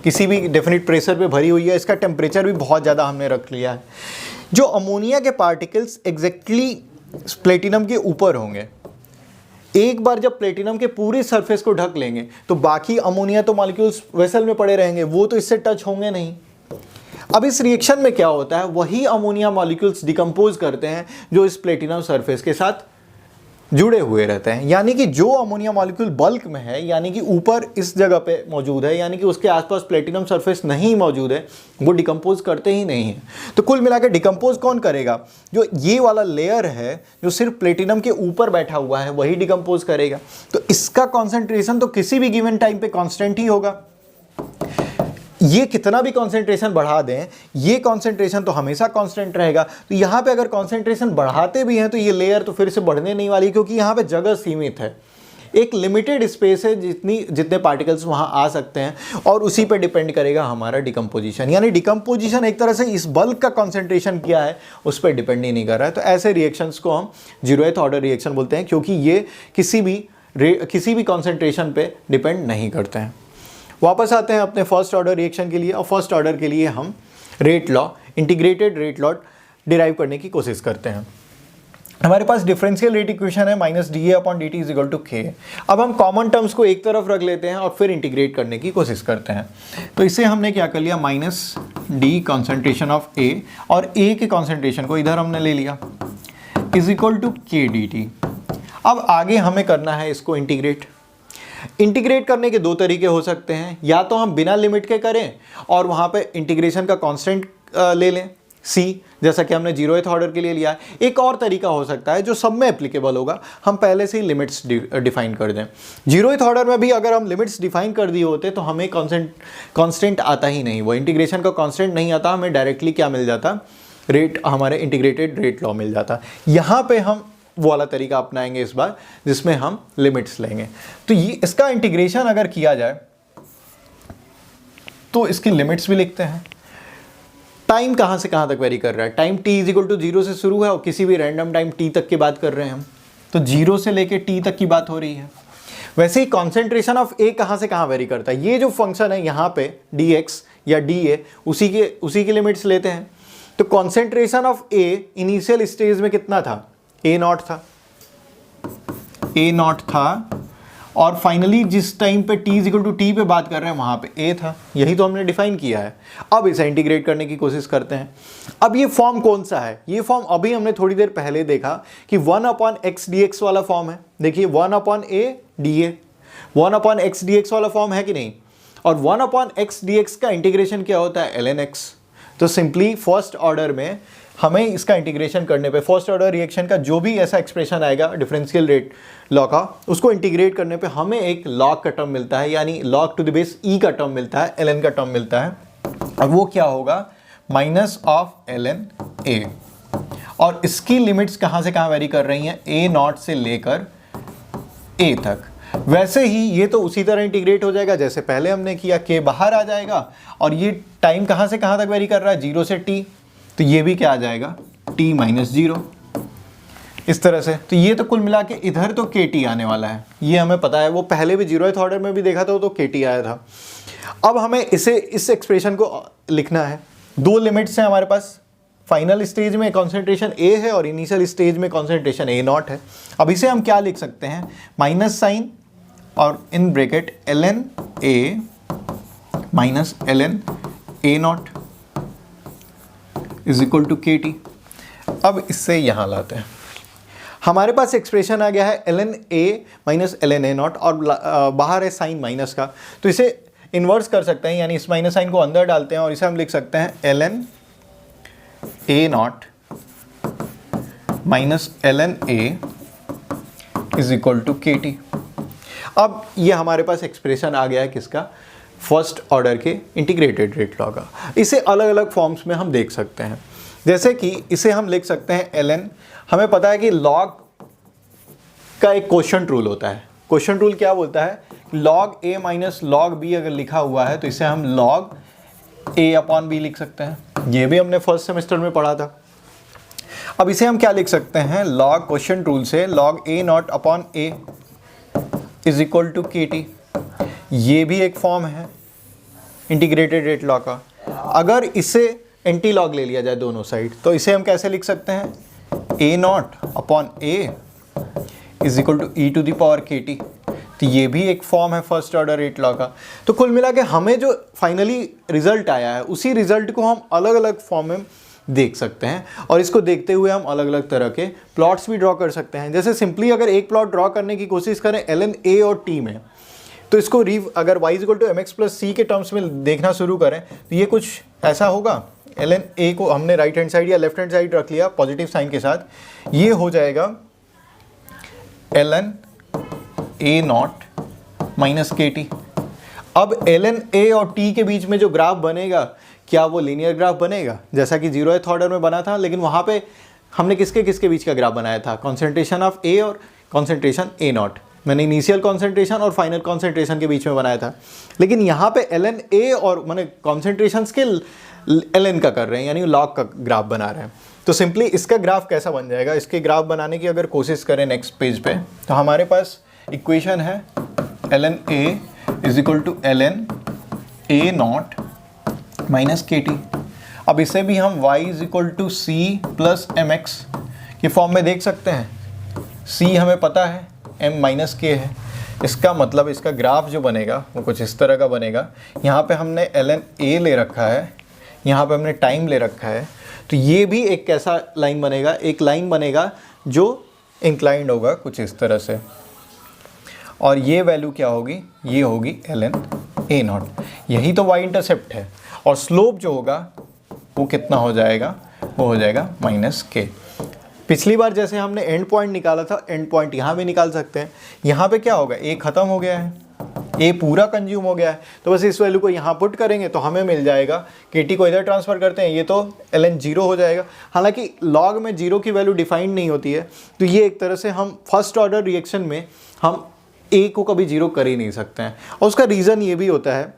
किसी भी डेफिनेट प्रेशर पे भरी हुई है, इसका टेम्परेचर भी बहुत ज़्यादा हमने रख लिया है। जो अमोनिया के पार्टिकल्स एग्जैक्टली प्लेटिनम के ऊपर होंगे, एक बार जब प्लेटिनम के पूरी सरफेस को ढक लेंगे तो बाकी अमोनिया तो मॉलिक्यूल्स वेसल में पड़े रहेंगे, वो तो इससे टच होंगे नहीं। अब इस रिएक्शन में क्या होता है, वही अमोनिया मॉलिक्यूल्स डिकम्पोज करते हैं जो इस प्लेटिनम सरफेस के साथ जुड़े हुए रहते हैं। यानी कि जो अमोनिया मॉलिक्यूल बल्क में है, यानी कि ऊपर इस जगह पे मौजूद है, यानी कि उसके आसपास प्लेटिनम सरफेस नहीं मौजूद है, वो डिकम्पोज करते ही नहीं है। तो कुल मिलाकर डिकम्पोज कौन करेगा, जो ये वाला लेयर है जो सिर्फ प्लेटिनम के ऊपर बैठा हुआ है वही डिकम्पोज करेगा। तो इसका कॉन्सेंट्रेशन तो किसी भी गिवन टाइम पे कॉन्स्टेंट ही होगा। ये कितना भी कॉन्सेंट्रेशन बढ़ा दें, ये कॉन्सेंट्रेशन तो हमेशा कांस्टेंट रहेगा। तो यहाँ पे अगर कॉन्सेंट्रेशन बढ़ाते भी हैं तो ये लेयर तो फिर से बढ़ने नहीं वाली, क्योंकि यहाँ पे जगह सीमित है, एक लिमिटेड स्पेस है जितने पार्टिकल्स वहाँ आ सकते हैं, और उसी पे डिपेंड करेगा हमारा डिकम्पोजिशन। यानी डिकम्पोजिशन एक तरह से इस बल्क का कॉन्सेंट्रेशन क्या है उस पर डिपेंड ही नहीं कर रहा है। तो ऐसे रिएक्शंस को हम 0th ऑर्डर रिएक्शन बोलते हैं, क्योंकि ये किसी भी कॉन्सेंट्रेशन पे डिपेंड नहीं करते हैं। वापस आते हैं अपने फर्स्ट ऑर्डर रिएक्शन के लिए, और फर्स्ट ऑर्डर के लिए हम rate law, integrated rate law derive करने की कोशिश करते हैं। हमारे पास डिफरेंशियल रेट इक्वेशन है -dA/dt is equal to K। अब हम कॉमन टर्म्स को एक तरफ रख लेते हैं और फिर इंटीग्रेट करने की कोशिश करते हैं। तो इसे हमने क्या कर लिया, -d कॉन्सेंट्रेशन ऑफ A, और A के कॉन्सेंट्रेशन को इधर हमने ले लिया, is equal to K dt। अब आगे हमें करना है इसको इंटीग्रेट करने के दो तरीके हो सकते हैं, या तो हम बिना लिमिट के करें और वहाँ पे इंटीग्रेशन का कांस्टेंट ले लें c, जैसा कि हमने 0th ऑर्डर के लिए लिया है। एक और तरीका हो सकता है जो सब में एप्लीकेबल होगा, हम पहले से ही लिमिट्स डिफाइन कर दें। 0th ऑर्डर में भी अगर हम लिमिट्स डिफाइन कर दिए होते तो हमें कांस्टेंट आता ही नहीं, वो इंटीग्रेशन का कांस्टेंट नहीं आता, हमें डायरेक्टली क्या मिल जाता, रेट, हमारे इंटीग्रेटेड रेट लॉ मिल जाता। यहाँ पे हम वो वाला तरीका अपनाएंगे इस बार, जिसमें हम लिमिट्स लेंगे। तो ये इसका इंटीग्रेशन अगर किया जाए तो इसकी लिमिट्स भी लिखते हैं। टाइम कहाँ से कहाँ तक वेरी कर रहा है, time t is equal to 0 से शुरू है और किसी भी रैंडम टाइम t तक की बात कर रहे हैं हम, तो 0 से लेके t तक की बात हो रही है। वैसे ही कॉन्सेंट्रेशन ऑफ a कहाँ से कहाँ वेरी करता है, ये जो फंक्शन है यहाँ पे dx या dA उसी की लिमिट्स लेते हैं। तो concentration of a initial stage में कितना था, a नॉट था और फाइनली जिस टाइम पे t is equal to t पे बात कर रहे हैं वहाँ पे a था, यही तो हमने डिफाइन किया है। अब इसे इंटीग्रेट करने की कोशिश करते हैं। अब ये फॉर्म कौन सा है, ये फॉर्म अभी हमने थोड़ी देर पहले देखा कि 1/x dx वाला फॉर्म है। देखिए 1/a dA 1/x dx वाला फॉर्म है कि नहीं, और 1/x dx का इंटीग्रेशन क्या होता है, ln x। तो सिंपली फर्स्ट ऑर्डर में हमें इसका इंटीग्रेशन करने पे, फर्स्ट ऑर्डर रिएक्शन का जो भी ऐसा एक्सप्रेशन आएगा डिफरेंशियल रेट लॉ का, उसको इंटीग्रेट करने पे हमें एक लॉग का टर्म मिलता है, यानी log to the base e का टर्म मिलता है, ln का टर्म मिलता है, और वो क्या होगा, माइनस ऑफ ln a। और इसकी लिमिट्स कहाँ से कहाँ वेरी कर रही हैं, a नॉट से लेकर a तक। वैसे ही ये तो उसी तरह इंटीग्रेट हो जाएगा जैसे पहले हमने किया, k बाहर आ जाएगा और ये टाइम कहाँ से कहाँ तक वेरी कर रहा है, 0 से t, तो ये भी क्या आ जाएगा, t माइनस 0, इस तरह से। तो ये तो कुल मिला के इधर तो kt आने वाला है, ये हमें पता है, वो पहले भी 0th ऑर्डर में भी देखा था तो kt आया था। अब हमें इस एक्सप्रेशन को लिखना है। दो लिमिट्स हैं हमारे पास, फाइनल स्टेज में कॉन्सेंट्रेशन a है और इनिशियल स्टेज में कॉन्सेंट्रेशन a नॉट है। अब इसे हम क्या लिख सकते हैं, माइनस साइन और in bracket ln a minus ln a naught is equal to kt। अब इससे यहाँ लाते हैं, हमारे पास एक्सप्रेशन आ गया है ln a minus ln a not और बाहर है साइन माइनस का, तो इसे इन्वर्स कर सकते हैं, यानी इस माइनस साइन को अंदर डालते हैं और इसे हम लिख सकते हैं ln a naught minus ln a is equal to kt। अब ये हमारे पास एक्सप्रेशन आ गया है किसका, फर्स्ट ऑर्डर के इंटीग्रेटेड रेट लॉ का। इसे अलग अलग फॉर्म्स में हम देख सकते हैं, जैसे कि इसे हम लिख सकते हैं ln, हमें पता है कि लॉग का एक क्वोशंट रूल होता है। क्वोशंट रूल क्या बोलता है, log a minus log b अगर लिखा हुआ है तो इसे हम log a अपॉन b लिख सकते हैं, ये भी हमने फर्स्ट सेमेस्टर में पढ़ा था। अब इसे हम क्या लिख सकते हैं, log क्वोशंट रूल से log a naught upon a is equal to kt, ये भी एक फॉर्म है इंटीग्रेटेड रेट लॉ का। अगर इसे एंटी लॉग ले लिया जाए दोनों साइड, तो इसे हम कैसे लिख सकते हैं, a naught upon a is equal to e to the power kt, तो ये भी एक फॉर्म है फर्स्ट ऑर्डर रेट लॉ का। तो कुल मिला के हमें जो फाइनली रिजल्ट आया है उसी रिजल्ट को हम अलग अलग फॉर्म में देख सकते हैं, और इसको देखते हुए हम अलग अलग तरह के प्लॉट्स भी ड्रॉ कर सकते हैं। जैसे सिंपली अगर एक प्लॉट ड्रॉ करने की कोशिश करें ln a और t में, तो इसको अगर y equal to mx plus c के टर्म्स में देखना शुरू करें तो ये कुछ ऐसा होगा। ln a को हमने राइट हैंड साइड या लेफ्ट हैंड साइड रख लिया पॉजिटिव साइन के साथ, ये हो जाएगा ln a naught minus kt। अब ln a और t के बीच में जो ग्राफ बनेगा, क्या वो लीनियर ग्राफ बनेगा जैसा कि 0th ऑर्डर में बना था, लेकिन वहाँ पे हमने किसके किसके बीच का ग्राफ बनाया था, कॉन्सेंट्रेशन ऑफ a और कॉन्सेंट्रेशन a नॉट, मैंने इनिशियल कॉन्सेंट्रेशन और फाइनल कॉन्सेंट्रेशन के बीच में बनाया था। लेकिन यहाँ पे ln a और मैंने कॉन्सेंट्रेशन के ln का कर रहे हैं, यानी लॉग का ग्राफ बना रहे हैं। तो सिंपली इसका ग्राफ कैसा बन जाएगा, इसके ग्राफ बनाने की अगर कोशिश करें नेक्स्ट पेज पे, तो हमारे पास इक्वेशन है ln a is equal to ln a naught minus kt। अब इसे भी हम y is equal to c plus mx के फॉर्म में देख सकते हैं। c हमें पता है, m माइनस k है, इसका मतलब इसका ग्राफ जो बनेगा वो कुछ इस तरह का बनेगा। यहाँ पे हमने ln a ले रखा है, यहाँ पे हमने टाइम ले रखा है, तो ये भी एक कैसा लाइन बनेगा, एक लाइन बनेगा जो इंक्लाइंड होगा कुछ इस तरह से, और ये वैल्यू क्या होगी, ये होगी ln a नॉट, यही तो y इंटरसेप्ट है। और स्लोप जो होगा वो कितना हो जाएगा, वो हो जाएगा माइनस k। पिछली बार जैसे हमने एंड पॉइंट निकाला था, एंड पॉइंट यहाँ भी निकाल सकते हैं। यहाँ पे क्या होगा, a ख़त्म हो गया है, a पूरा कंज्यूम हो गया है, तो बस इस वैल्यू को यहाँ पुट करेंगे तो हमें मिल जाएगा। kt को इधर ट्रांसफ़र करते हैं, ये तो ln 0 हो जाएगा। हालांकि लॉग में 0 की वैल्यू डिफाइंड नहीं होती है, तो ये एक तरह से हम फर्स्ट ऑर्डर रिएक्शन में हम a को कभी 0 कर ही नहीं सकते हैं। और उसका रीज़न ये भी होता है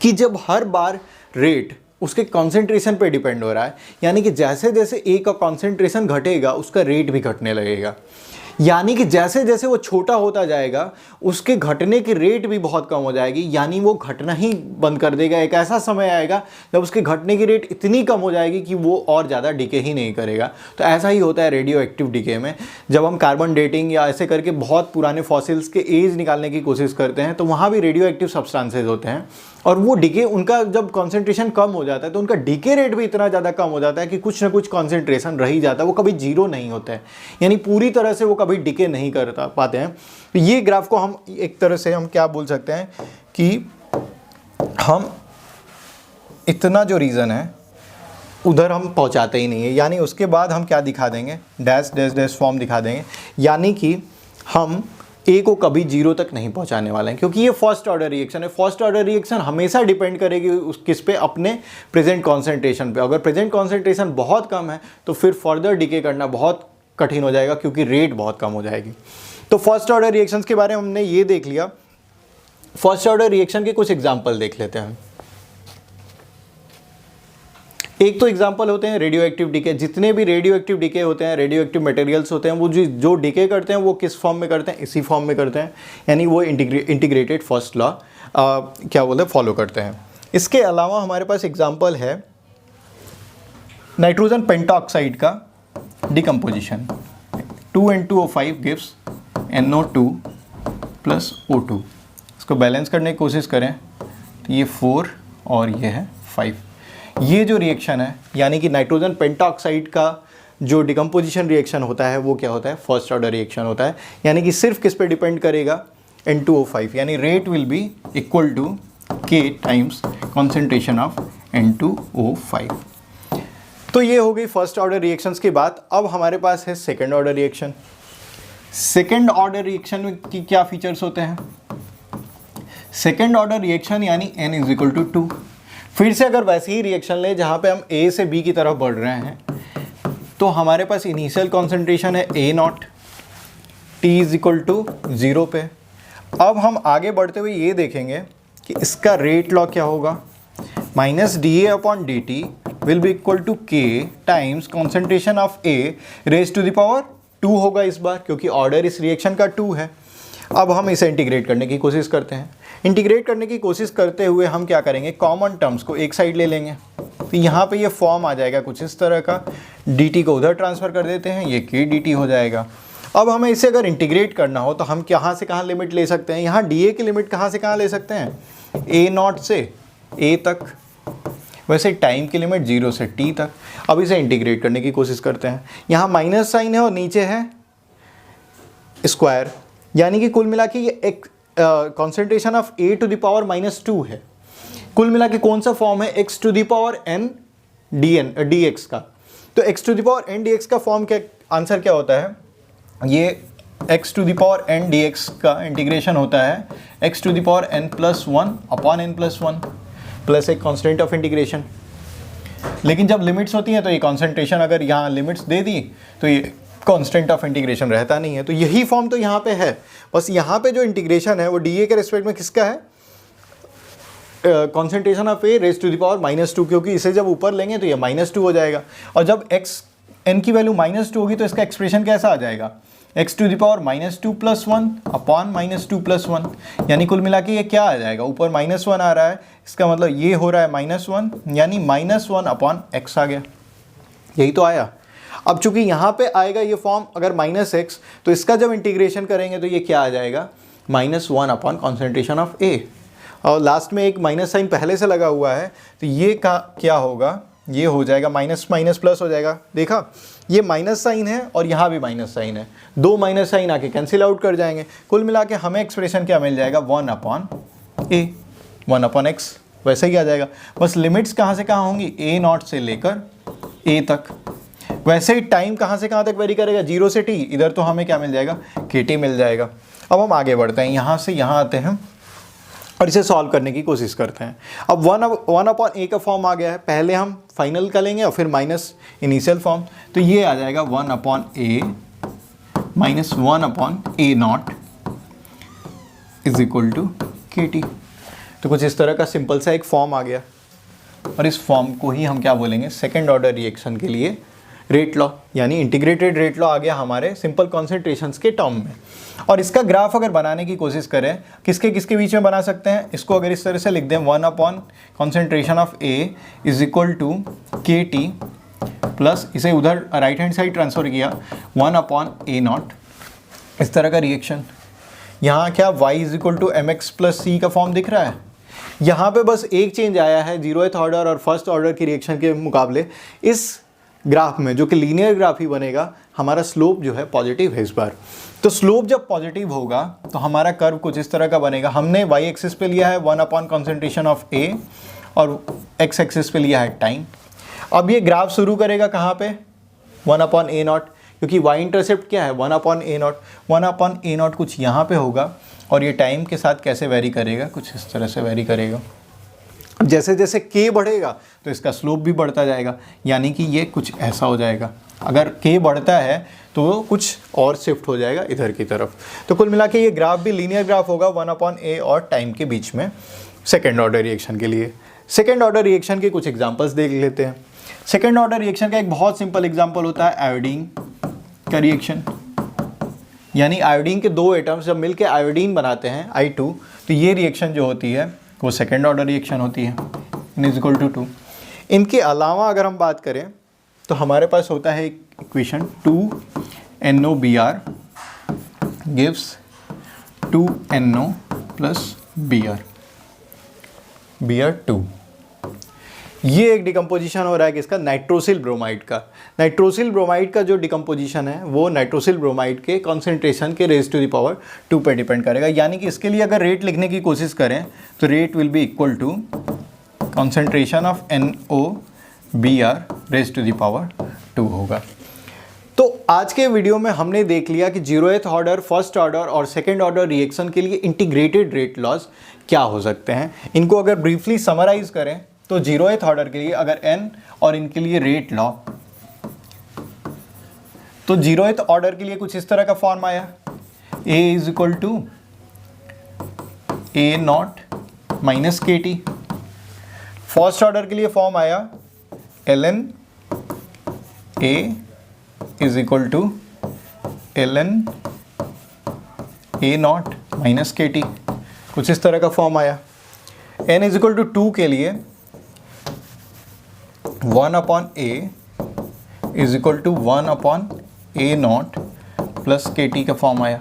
कि जब हर बार रेट उसके कॉन्सेंट्रेशन पे डिपेंड हो रहा है, यानी कि जैसे जैसे ए का कॉन्सेंट्रेशन घटेगा उसका रेट भी घटने लगेगा, यानी कि जैसे जैसे वो छोटा होता जाएगा उसके घटने की रेट भी बहुत कम हो जाएगी, यानी वो घटना ही बंद कर देगा। एक ऐसा समय आएगा जब उसके घटने की रेट इतनी कम हो जाएगी कि वो और ज़्यादा डिके ही नहीं करेगा। तो ऐसा ही होता है रेडियो एक्टिव डिके में। जब हम कार्बन डेटिंग या ऐसे करके बहुत पुराने फॉसिल्स के एज निकालने की कोशिश करते हैं तो वहाँ भी रेडियो एक्टिव सब्सटेंसेज होते हैं, और वो डिके, उनका जब कॉन्सेंट्रेशन कम हो जाता है तो उनका डिके रेट भी इतना ज़्यादा कम हो जाता है कि कुछ ना कुछ कॉन्सेंट्रेशन रह ही जाता है, वो कभी जीरो नहीं होता है, यानी पूरी तरह से वो कभी डिके नहीं कर पाते हैं। तो ये ग्राफ को हम एक तरह से हम क्या बोल सकते हैं कि हम इतना जो रीज़न है उधर हम पहुंचाते ही नहीं है, यानी उसके बाद हम क्या दिखा देंगे, डैश डैश डैश फॉर्म दिखा देंगे, यानी कि हम ए को कभी जीरो तक नहीं पहुंचाने वाले हैं, क्योंकि ये फर्स्ट ऑर्डर रिएक्शन है। फर्स्ट ऑर्डर रिएक्शन हमेशा डिपेंड करेगी उस किस पे, अपने प्रेजेंट कॉन्सेंट्रेशन पे। अगर प्रेजेंट कॉन्सेंट्रेशन बहुत कम है तो फिर फर्दर डिके करना बहुत कठिन हो जाएगा, क्योंकि रेट बहुत कम हो जाएगी। तो फर्स्ट ऑर्डर रिएक्शंस के बारे में हमने ये देख लिया। फर्स्ट ऑर्डर रिएक्शन के कुछ एग्जाम्पल देख लेते हैं। एक तो एग्जाम्पल होते हैं रेडियो एक्टिव डिके। जितने भी रेडियो एक्टिव डिके होते हैं, रेडियो एक्टिव मटेरियल्स होते हैं, वो जो डिके करते हैं वो किस फॉर्म में करते हैं, इसी फॉर्म में करते हैं, यानी वो इंटीग्रेटेड फर्स्ट लॉ क्या बोलते हैं फॉलो करते हैं। इसके अलावा हमारे पास एग्जाम्पल है नाइट्रोजन पेंटॉक्साइड का decomposition. 2N2O5 gives NO2 plus O2। इसको बैलेंस करने की कोशिश करें तो ये 4 और ये है 5। ये जो रिएक्शन है, यानी कि नाइट्रोजन पेंटॉक्साइड का जो डिकम्पोजिशन रिएक्शन होता है वो क्या होता है, फर्स्ट ऑर्डर रिएक्शन होता है, यानी कि सिर्फ किस पे डिपेंड करेगा, N2O5, यानी rate will be equal to K times concentration of N2O5। तो ये हो गई फर्स्ट ऑर्डर रिएक्शंस की बात। अब हमारे पास है second order reaction. Second order reaction में की क्या फीचर्स होते हैं, सेकेंड ऑर्डर रिएक्शन यानी N इज इक्वल टू 2। फिर से अगर वैसी ही रिएक्शन ले जहाँ पे हम A से B की तरफ बढ़ रहे हैं, तो हमारे पास इनिशियल कॉन्सेंट्रेशन है A0, T is equal to 0 पे। अब हम आगे बढ़ते हुए ये देखेंगे कि इसका रेट लॉ क्या होगा, minus dA/dt will be equal to K times concentration of A raise to the power 2 होगा इस बार, क्योंकि ऑर्डर इस रिएक्शन का 2 है। अब हम इसे इंटीग्रेट करने की कोशिश करते हैं। इंटीग्रेट करने की कोशिश करते हुए हम क्या करेंगे, कॉमन टर्म्स को एक साइड ले लेंगे, तो यहाँ पे ये फॉर्म आ जाएगा कुछ इस तरह का। dt को उधर ट्रांसफ़र कर देते हैं, ये k dt हो जाएगा। अब हमें इसे अगर इंटीग्रेट करना हो तो हम कहाँ से कहाँ लिमिट ले सकते हैं, यहाँ dA की लिमिट कहाँ से कहाँ ले सकते हैं, A0 से A तक, वैसे टाइम की लिमिट 0 से t तक। अब इसे इंटीग्रेट करने की कोशिश करते हैं। यहाँ माइनस साइन है और नीचे है स्क्वायर, यानी कि कुल मिला के ये एक concentration of A to the power -2 है। कुल मिला के कौन सा फॉर्म है, x to the power n dx का। तो x to the power n dx का फॉर्म क्या, आंसर क्या होता है, ये x to the power n dx का इंटीग्रेशन होता है x to the power n+1 upon n+1 plus एक कॉन्स्टेंट ऑफ इंटीग्रेशन। लेकिन जब लिमिट्स होती हैं तो ये कॉन्सेंट्रेशन अगर यहाँ लिमिट्स दे दी तो ये कांस्टेंट ऑफ इंटीग्रेशन रहता नहीं है। तो यही फॉर्म तो यहाँ पे है, बस यहाँ पे जो इंटीग्रेशन है वो dA के रिस्पेक्ट में किसका है, concentration of A raise to the power -2, क्योंकि इसे जब ऊपर लेंगे तो ये -2 हो जाएगा, और जब n की वैल्यू -2 होगी तो इसका एक्सप्रेशन कैसा आ जाएगा, x to the power -2 + 1 upon -2 + 1, यानी कुल मिला के ये क्या आ जाएगा, ऊपर -1 आ रहा है, इसका मतलब ये हो रहा है -1, यानी -1 अपॉन x आ गया। यही तो आया। अब चूंकि यहाँ पे आएगा ये फॉर्म अगर -x, तो इसका जब इंटीग्रेशन करेंगे तो ये क्या आ जाएगा, -1 अपॉन कॉन्सेंट्रेशन ऑफ A, और लास्ट में एक माइनस साइन पहले से लगा हुआ है, तो ये का क्या होगा, ये हो जाएगा माइनस माइनस प्लस हो जाएगा। देखा, ये माइनस साइन है और यहाँ भी माइनस साइन है, दो माइनस साइन आके कैंसिल आउट कर जाएंगे। कुल मिला के हमें एक्सप्रेशन क्या मिल जाएगा, 1/A, 1/x वैसे ही आ जाएगा। बस लिमिट्स कहाँ से कहाँ होंगी, A0 से लेकर A तक। वैसे ही टाइम कहाँ से कहाँ तक वेरी करेगा, 0 से t, इधर तो हमें क्या मिल जाएगा, kt मिल जाएगा। अब हम आगे बढ़ते हैं, यहाँ से यहाँ आते हैं और इसे सॉल्व करने की कोशिश करते हैं। अब 1/A का फॉर्म आ गया है, पहले हम फाइनल का लेंगे और फिर माइनस इनिशियल फॉर्म, तो ये आ जाएगा 1/A minus 1/A0 is equal to kt। तो कुछ इस तरह का सिंपल सा एक फॉर्म आ गया, और इस फॉर्म को ही हम क्या बोलेंगे, सेकेंड ऑर्डर रिएक्शन के लिए रेट लॉ, यानी इंटीग्रेटेड रेट लॉ आ गया हमारे सिंपल कॉन्सेंट्रेशंस के टर्म में। और इसका ग्राफ अगर बनाने की कोशिश करें, किसके किसके बीच में बना सकते हैं, इसको अगर इस तरह से लिख दें, 1 upon concentration of A is equal to k t plus, इसे उधर राइट हैंड साइड ट्रांसफर किया, 1 अपॉन ए नॉट, इस तरह का रिएक्शन। यहाँ क्या y is equal to m x plus c का फॉर्म दिख रहा है। यहाँ पे बस एक चेंज आया है 0th ऑर्डर और फर्स्ट ऑर्डर की रिएक्शन के मुकाबले। इस ग्राफ में, जो कि लीनियर ग्राफ ही बनेगा, हमारा स्लोप जो है पॉजिटिव है इस बार। तो स्लोप जब पॉजिटिव होगा तो हमारा कर्व कुछ इस तरह का बनेगा। हमने y एक्सिस पे लिया है 1 अपॉन कॉन्सेंट्रेशन ऑफ a और x एक्सिस पे लिया है टाइम। अब ये ग्राफ शुरू करेगा कहाँ पे, 1 अपॉन ए नॉट, क्योंकि y इंटरसेप्ट क्या है, 1 upon A not. 1 upon A not कुछ यहाँ पे होगा, और ये टाइम के साथ कैसे वेरी करेगा, कुछ इस तरह से वेरी करेगा। जैसे जैसे k बढ़ेगा तो इसका स्लोप भी बढ़ता जाएगा, यानी कि ये कुछ ऐसा हो जाएगा। अगर k बढ़ता है तो कुछ और शिफ्ट हो जाएगा इधर की तरफ। तो कुल मिला के ये ग्राफ भी लीनियर ग्राफ होगा 1 अपॉन ए और टाइम के बीच में, सेकेंड ऑर्डर रिएक्शन के लिए। सेकेंड ऑर्डर रिएक्शन के कुछ एग्जाम्पल्स देख लेते हैं। सेकेंड ऑर्डर रिएक्शन का एक बहुत सिंपल एग्जाम्पल होता है आयोडीन का रिएक्शन, यानी आयोडीन के दो एटम्स जब मिलकर आयोडीन बनाते हैं I2, तो ये रिएक्शन जो होती है वो सेकेंड ऑर्डर रिएक्शन होती है, n इज इक्वल टू 2। इनके अलावा अगर हम बात करें तो हमारे पास होता है equation 2NOBr gives 2NO plus Br, Br2। ये एक डिकम्पोजिशन हो रहा है किसका, नाइट्रोसिल ब्रोमाइड का। नाइट्रोसिल ब्रोमाइड का जो डिकम्पोजिशन है वो नाइट्रोसिल ब्रोमाइड के कॉन्सेंट्रेशन के रेज टू द पावर 2 पे डिपेंड करेगा। यानी कि इसके लिए अगर रेट लिखने की कोशिश करें तो rate will be equal to concentration of NOBr raise to the power 2 होगा। तो आज के वीडियो में हमने देख लिया कि 0th ऑर्डर, फर्स्ट ऑर्डर और सेकेंड ऑर्डर रिएक्शन के लिए इंटीग्रेटेड रेट लॉज क्या हो सकते हैं। इनको अगर ब्रीफली समराइज करें तो 0th ऑर्डर के लिए अगर n और इनके लिए रेट लॉ, तो 0th ऑर्डर के लिए कुछ इस तरह का फॉर्म आया, a is equal to a naught minus k t. First order के लिए फॉर्म आया ln a is equal to ln a naught minus k t, कुछ इस तरह का फॉर्म आया। n इज इक्वल टू 2 के लिए 1 upon a is equal to 1 upon a naught plus k t का फॉर्म आया।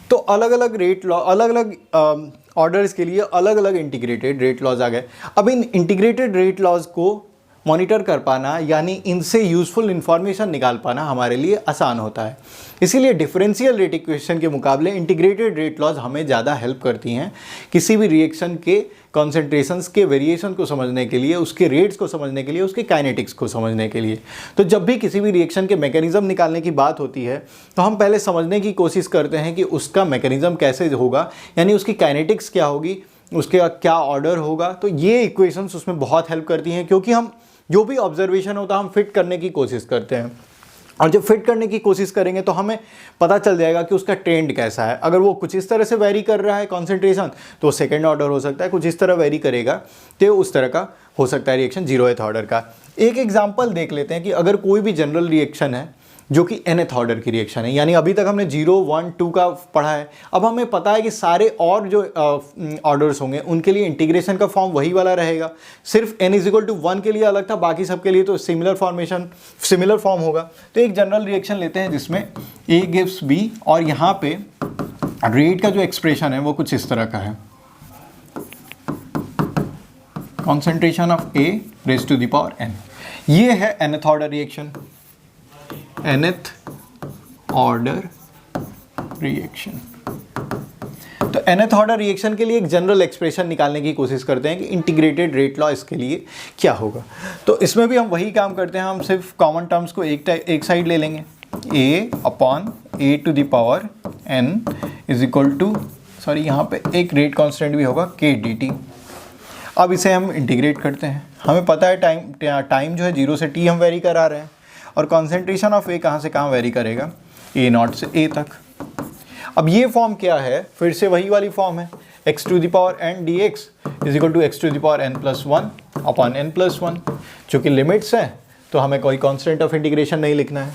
तो अलग अलग रेट लॉ, अलग अलग ऑर्डर्स के लिए अलग अलग इंटीग्रेटेड रेट लॉज आ गए। अब इन इंटीग्रेटेड रेट लॉज को मॉनिटर कर पाना, यानी इनसे यूज़फुल इन्फॉर्मेशन निकाल पाना हमारे लिए आसान होता है। इसीलिए डिफरेंशियल रेट इक्वेशन के मुकाबले इंटीग्रेटेड रेट लॉज हमें ज़्यादा हेल्प करती हैं किसी भी रिएक्शन के कॉन्सेंट्रेशंस के वेरिएशन को समझने के लिए, उसके रेट्स को समझने के लिए, उसके काइनेटिक्स को समझने के लिए। तो जब भी किसी भी रिएक्शन के मैकेनिज्म निकालने की बात होती है तो हम पहले समझने की कोशिश करते हैं कि उसका मैकेनिज्म कैसे होगा, यानी उसकी काइनेटिक्स क्या होगी, उसके क्या ऑर्डर होगा। तो ये इक्वेशंस उसमें बहुत हेल्प करती हैं, क्योंकि हम जो भी ऑब्जर्वेशन होता है हम फिट करने की कोशिश करते हैं, और जब फिट करने की कोशिश करेंगे तो हमें पता चल जाएगा कि उसका ट्रेंड कैसा है। अगर वो कुछ इस तरह से वेरी कर रहा है कॉन्सेंट्रेशन, तो सेकेंड ऑर्डर हो सकता है, कुछ इस तरह वेरी करेगा तो उस तरह का हो सकता है रिएक्शन 0th ऑर्डर का। एक एग्जाम्पल देख लेते हैं कि अगर कोई भी जनरल रिएक्शन है जो कि nth ऑर्डर की रिएक्शन है, यानी अभी तक हमने 0, 1, 2 का पढ़ा है, अब हमें पता है कि सारे और जो ऑर्डर्स होंगे उनके लिए इंटीग्रेशन का फॉर्म वही वाला रहेगा। सिर्फ n इज इक्वल टू 1 के लिए अलग था, बाकी सब के लिए तो सिमिलर फॉर्म होगा। तो एक जनरल रिएक्शन लेते हैं जिसमें a गिव्स b, और यहाँ पे रेट का जो एक्सप्रेशन है वो कुछ इस तरह का है, concentration of a raise to the power n। ये है nth order reaction, nth order reaction. तो nth ऑर्डर रिएक्शन के लिए एक जनरल एक्सप्रेशन निकालने की कोशिश करते हैं कि इंटीग्रेटेड रेट लॉ इसके लिए क्या होगा। तो इसमें भी हम वही काम करते हैं, हम सिर्फ कॉमन टर्म्स को एक साइड ले लेंगे, a upon a to the power n is equal to, sorry यहाँ पे एक रेट कांस्टेंट भी होगा k dt। अब इसे हम इंटीग्रेट करते हैं। हमें पता है टाइम जो है 0 से t हम वेरी करा रहे हैं, और कॉन्सेंट्रेशन ऑफ ए कहाँ से कहाँ वेरी करेगा, a नॉट से a तक। अब ये फॉर्म क्या है, फिर से वही वाली फॉर्म है, x to the power n dx is equal to x to the power n plus 1 upon n plus 1। चूँकि लिमिट्स हैं तो हमें कोई कांस्टेंट ऑफ इंटीग्रेशन नहीं लिखना है।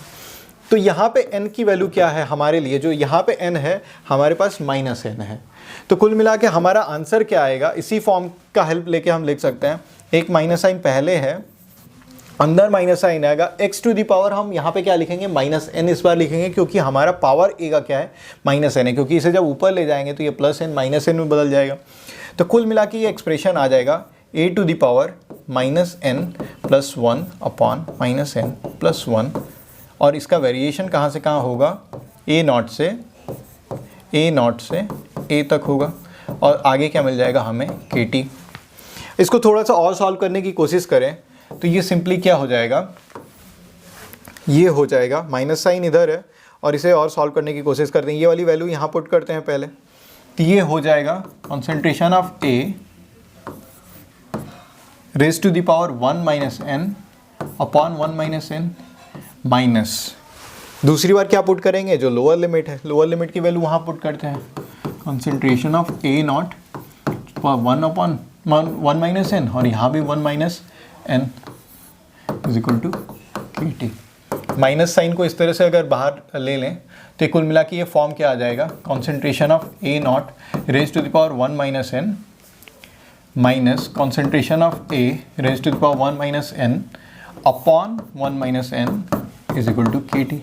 तो यहाँ पे n की वैल्यू क्या है हमारे लिए, जो यहाँ पे n है हमारे पास माइनस n है। तो कुल मिला के हमारा आंसर क्या आएगा, इसी फॉर्म का हेल्प लेके हम लिख सकते हैं। एक माइनस साइन पहले है, अंदर माइनस साइन आएगा, x टू दी पावर हम यहाँ पे क्या लिखेंगे माइनस n इस बार लिखेंगे, क्योंकि हमारा पावर a का क्या है माइनस n है, क्योंकि इसे जब ऊपर ले जाएंगे तो ये प्लस n माइनस n में बदल जाएगा। तो कुल मिला के ये एक्सप्रेशन आ जाएगा a to the power minus n plus 1 upon minus n plus 1, और इसका वेरिएशन कहाँ से कहाँ होगा, a नॉट से a तक होगा, और आगे क्या मिल जाएगा हमें kt। इसको थोड़ा सा और सॉल्व करने की कोशिश करें तो ये सिंपली क्या हो जाएगा, ये हो जाएगा माइनस साइन इधर है, और इसे और सॉल्व करने की कोशिश करते हैं। ये वाली वैल्यू यहाँ पुट करते हैं पहले, तो ये हो जाएगा concentration of A raise to the power 1 minus n upon 1 minus n minus, दूसरी बार क्या पुट करेंगे, जो लोअर लिमिट है, लोअर लिमिट की वैल्यू वहाँ पुट करते हैं, concentration of A naught 1 upon 1 minus n, और यहाँ भी 1 minus n is equal to kt। Minus sign को इस तरह से अगर बाहर ले लें तो कुल मिला के ये फॉर्म क्या आ जाएगा, concentration of A naught raise to the power 1 minus n minus concentration of A raise to the power 1 minus n upon 1 minus n is equal to kt।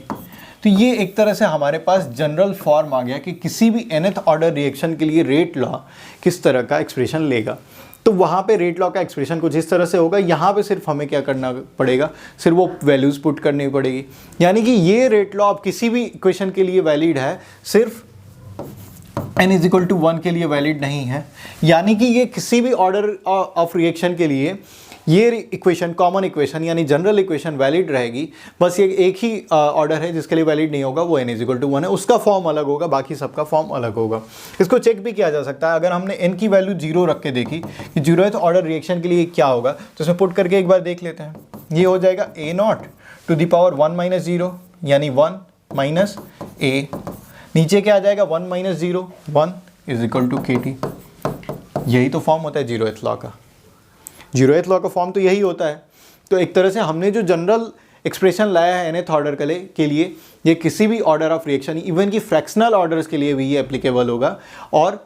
तो ये एक तरह से हमारे पास जनरल फॉर्म आ गया कि किसी भी nth ऑर्डर रिएक्शन के लिए रेट लॉ किस तरह का एक्सप्रेशन लेगा। तो वहाँ पे रेट लॉ का एक्सप्रेशन कुछ इस तरह से होगा, यहाँ पे सिर्फ हमें क्या करना पड़ेगा, सिर्फ वो वैल्यूज़ पुट करनी पड़ेगी। यानी कि ये रेट लॉ अब किसी भी इक्वेशन के लिए वैलिड है, सिर्फ n इज इक्वल टू 1 के लिए वैलिड नहीं है। यानी कि ये किसी भी ऑर्डर ऑफ रिएक्शन के लिए ये इक्वेशन कॉमन इक्वेशन यानी जनरल इक्वेशन वैलिड रहेगी। बस ये एक ही ऑर्डर है जिसके लिए वैलिड नहीं होगा, वो n इज इक्वल टू 1 है, उसका फॉर्म अलग होगा, बाकी सबका फॉर्म अलग होगा। इसको चेक भी किया जा सकता है, अगर हमने n की वैल्यू 0 रख के देखी कि 0th ऑर्डर रिएक्शन के लिए क्या होगा, तो इसमें पुट करके एक बार देख लेते हैं। ये हो जाएगा a nought to the power 1 minus 0 यानी 1 माइनस a, नीचे क्या आ जाएगा 1 minus 0 1 is equal to kt। यही तो फॉर्म होता है 0th लॉ का, 0th लॉ का फॉर्म तो यही होता है। तो एक तरह से हमने जो जनरल एक्सप्रेशन लाया है nth ऑर्डर के लिए, ये किसी भी ऑर्डर ऑफ रिएक्शन, इवन कि फ्रैक्शनल ऑर्डर्स के लिए भी ये एप्लीकेबल होगा। और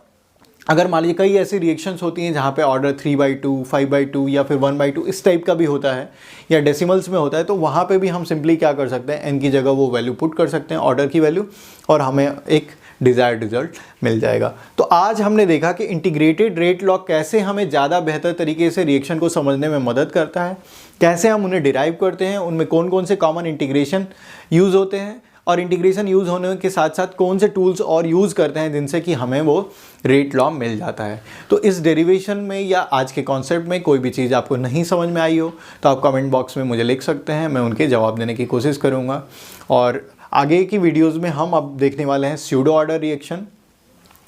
अगर मान लीजिए कई ऐसी रिएक्शंस होती हैं जहाँ पे ऑर्डर 3/2, 5/2 या फिर 1/2 इस टाइप का भी होता है, या डेसिमल्स में होता है, तो वहाँ पे भी हम सिंपली क्या कर सकते हैं, n की जगह वो वैल्यू पुट कर सकते हैं, ऑर्डर की वैल्यू, और हमें एक डिज़ायर्ड रिजल्ट मिल जाएगा। तो आज हमने देखा कि इंटीग्रेटेड रेट लॉ कैसे हमें ज़्यादा बेहतर तरीके से रिएक्शन को समझने में मदद करता है, कैसे हम उन्हें डिराइव करते हैं, उनमें कौन कौन से कॉमन इंटीग्रेशन यूज़ होते हैं, और इंटीग्रेशन यूज़ होने के साथ साथ कौन से टूल्स और यूज़ करते हैं जिनसे कि हमें वो रेट लॉ मिल जाता है। तो इस डेरिवेशन में या आज के कॉन्सेप्ट में कोई भी चीज़ आपको नहीं समझ में आई हो तो आप कमेंट बॉक्स में मुझे लिख सकते हैं, मैं उनके जवाब देने की कोशिश करूँगा। और आगे की वीडियोज़ में हम अब देखने वाले हैं स्यूडो ऑर्डर रिएक्शन,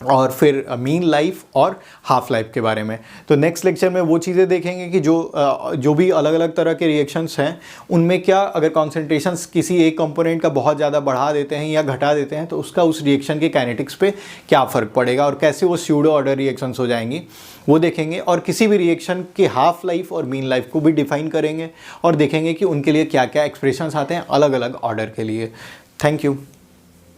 और फिर मीन लाइफ और हाफ लाइफ के बारे में। तो नेक्स्ट लेक्चर में वो चीज़ें देखेंगे कि जो भी अलग अलग तरह के रिएक्शंस हैं उनमें क्या अगर कॉन्सेंट्रेशंस किसी एक कंपोनेंट का बहुत ज़्यादा बढ़ा देते हैं या घटा देते हैं तो उसका उस रिएक्शन के काइनेटिक्स पे क्या फ़र्क पड़ेगा और कैसे वो स्यूडो ऑर्डर रिएक्शंस हो जाएंगी वो देखेंगे। और किसी भी रिएक्शन के हाफ लाइफ और मीन लाइफ को भी डिफाइन करेंगे और देखेंगे कि उनके लिए क्या क्या एक्सप्रेशंस आते हैं अलग अलग ऑर्डर के लिए। Thank you.